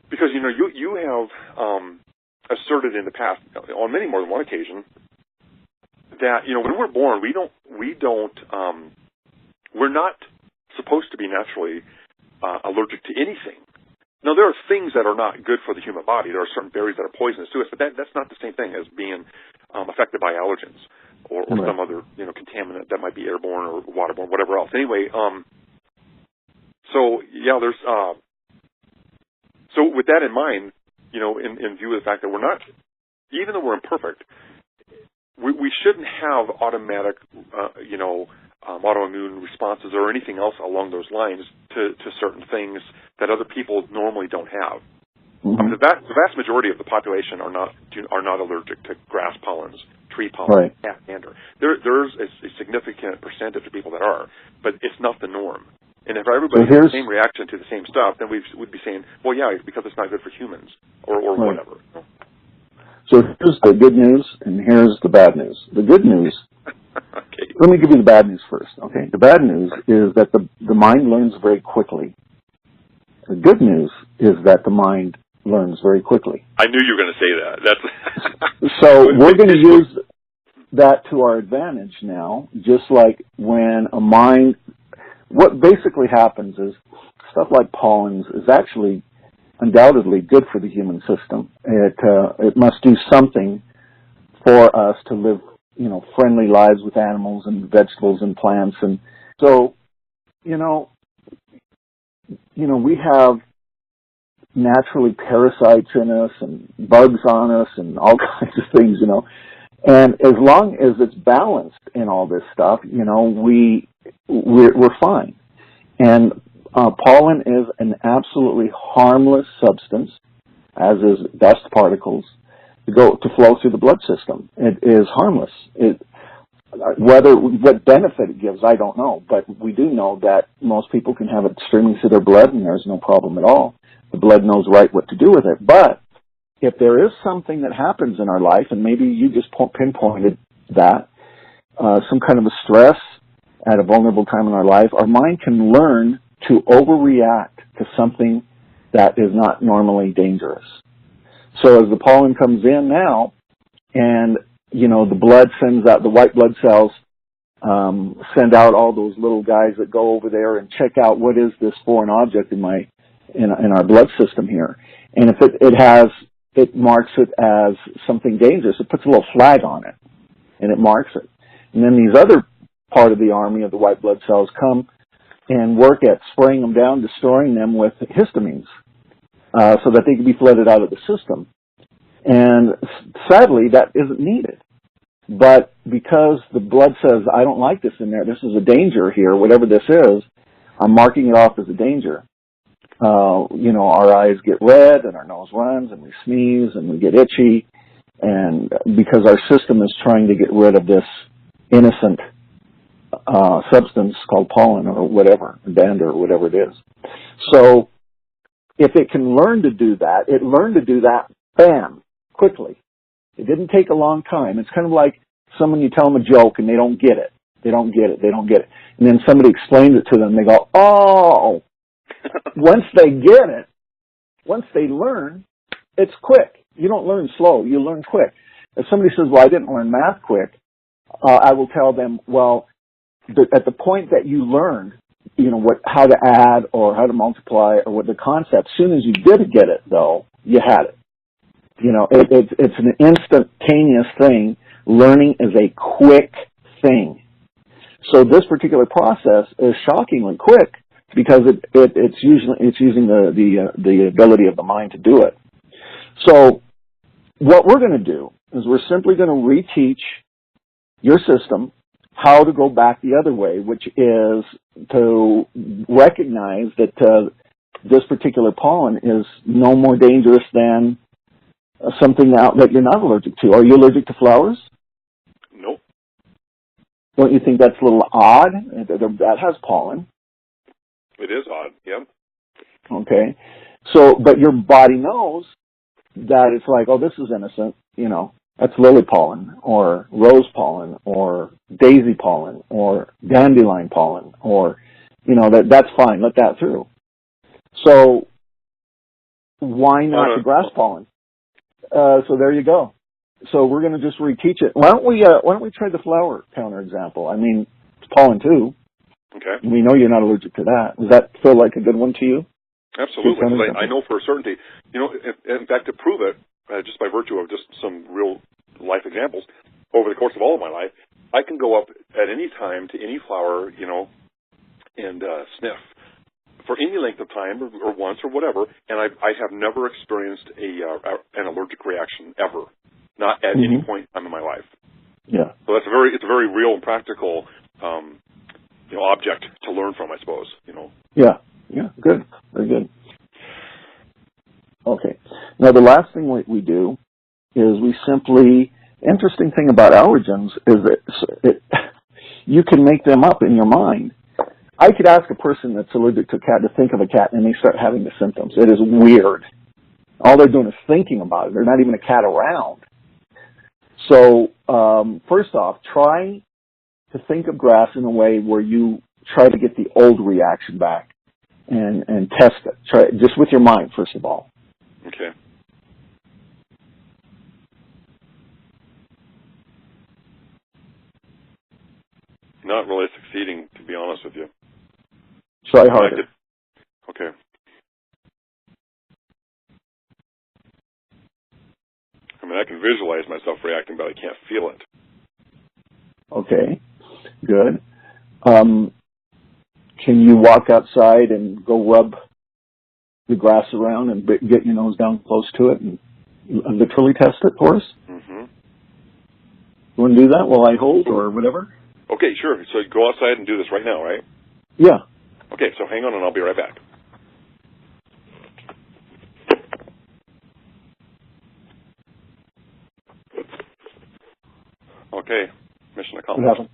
because, you have asserted in the past, on many more than one occasion, that, when we're born, we're not supposed to be naturally allergic to anything. Now, there are things that are not good for the human body. There are certain berries that are poisonous to us, but that's not the same thing as being affected by allergens or some other, contaminant that might be airborne or waterborne, whatever else. Anyway, there's so with that in mind, in view of the fact that we're not, even though we're imperfect, we shouldn't have automatic, autoimmune responses or anything else along those lines to certain things that other people normally don't have. Mm-hmm. The vast majority of the population are not allergic to grass pollens, tree pollen, dander. There's a significant percentage of people that are, but it's not the norm. And if everybody has the same reaction to the same stuff, then we'd be saying, well, yeah, it's because it's not good for humans or whatever. So here's the good news, and here's the bad news. The good news, okay. Let me give you the bad news first, okay? The bad news is that the mind learns very quickly. The good news is that the mind learns very quickly. I knew you were going to say that. That's so we're going to use that to our advantage now, just like when a mind, what basically happens is stuff like pollens is actually undoubtedly good for the human system. It must do something for us to live, friendly lives with animals and vegetables and plants. And so, we have naturally parasites in us and bugs on us and all kinds of things, And as long as it's balanced in all this stuff, we're fine. And pollen is an absolutely harmless substance, as is dust particles, to flow through the blood system. It is harmless. What benefit it gives, I don't know, but we do know that most people can have it streaming through their blood, and there's no problem at all. The blood knows right what to do with it. But if there is something that happens in our life, and maybe you just pinpointed that, some kind of a stress at a vulnerable time in our life, our mind can learn to overreact to something that is not normally dangerous. So as the pollen comes in now, and, the blood sends out, the white blood cells send out all those little guys that go over there and check out what is this foreign object in our blood system here. And if it marks it as something dangerous, it puts a little flag on it, and it marks it. And then these other part of the army of the white blood cells come and work at spraying them down, destroying them with histamines, so that they can be flooded out of the system. And sadly, that isn't needed. But because the blood says, I don't like this in there, this is a danger here, whatever this is, I'm marking it off as a danger. Our eyes get red and our nose runs and we sneeze and we get itchy, and because our system is trying to get rid of this innocent substance called pollen or whatever, dander or whatever it is. So if it can learn to do that, it learned to do that, bam, quickly. It didn't take a long time. It's kind of like someone, you tell them a joke and they don't get it. They don't get it. And then somebody explains it to them, they go, oh. Once they get it, once they learn, it's quick. You don't learn slow, you learn quick. If somebody says, well, I didn't learn math quick, I will tell them, well, at the point that you learned, how to add or how to multiply or what the concept, as soon as you did get it, though, you had it. It's an instantaneous thing. Learning is a quick thing. So this particular process is shockingly quick because it's using the ability of the mind to do it. So what we're going to do is we're simply going to reteach your system how to go back the other way, which is to recognize that this particular pollen is no more dangerous than something that you're not allergic to. Are you allergic to flowers? Nope. Don't you think that's a little odd? That has pollen. It is odd, yeah. Okay. So, but your body knows that it's like, oh, this is innocent, that's lily pollen or rose pollen or daisy pollen or dandelion pollen or, that's fine, let that through. So Why not the grass pollen? So there you go. So we're going to just reteach it. Why don't we try the flower counterexample? I mean, it's pollen too. Okay. We know you're not allergic to that. Does that feel like a good one to you? Absolutely. I know for a certainty. You know, in fact, to prove it, just by virtue of just some real life examples, over the course of all of my life, I can go up at any time to any flower, you know, and sniff for any length of time or once or whatever, and I have never experienced an allergic reaction ever, not at any point in my life. Yeah. So it's a very real and practical, you know, object to learn from, I suppose. You know. Yeah. Yeah. Good. Very good. Okay. Now the last thing we do is we simply. Interesting thing about allergens is that you can make them up in your mind. I could ask a person that's allergic to a cat to think of a cat, and they start having the symptoms. It is weird. All they're doing is thinking about it. There's not even a cat around. So, first off, try to think of grass in a way where you try to get the old reaction back and test it. Try it just with your mind, first of all. Okay. Not really succeeding, to be honest with you. Try harder. Okay. I mean, I can visualize myself reacting, but I can't feel it. Okay. Good. Can you walk outside and go rub the grass around and get your nose down close to it and literally test it for us? Mm-hmm. You want to do that while I hold or whatever? Okay, sure. So go outside and do this right now, right? Yeah. Okay, so hang on and I'll be right back. Okay, mission accomplished. What happened?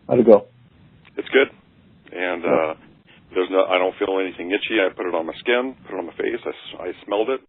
How'd it go? It's good. And I don't feel anything itchy. I put it on my skin, put it on my face. I smelled it.